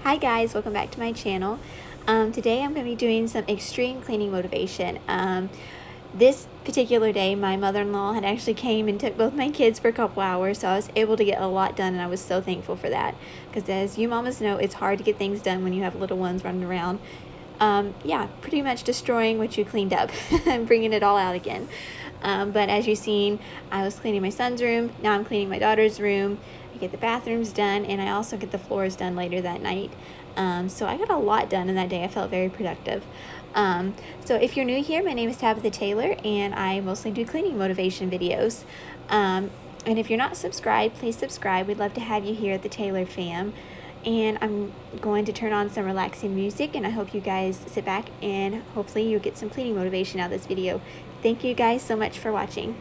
Hi guys, welcome back to my channel. Today I'm going to be doing some extreme cleaning motivation. This particular day my mother-in-law had actually came and took both my kids for a couple hours, so I was able to get a lot done and I was so thankful for that, because as you mamas know, it's hard to get things done when you have little ones running around. Yeah, pretty much destroying what you cleaned up and bringing it all out again. But as you've seen, I was cleaning my son's room, now I'm cleaning my daughter's room. I get the bathrooms done, and I also get the floors done later that night. So I got a lot done in that day. I felt very productive. So if you're new here, my name is Tabitha Taylor, and I mostly do cleaning motivation videos. And if you're not subscribed, please subscribe. We'd love to have you here at the Taylor fam. And I'm going to turn on some relaxing music, and I hope you guys sit back and hopefully you get some cleaning motivation out of this video. Thank you guys so much for watching.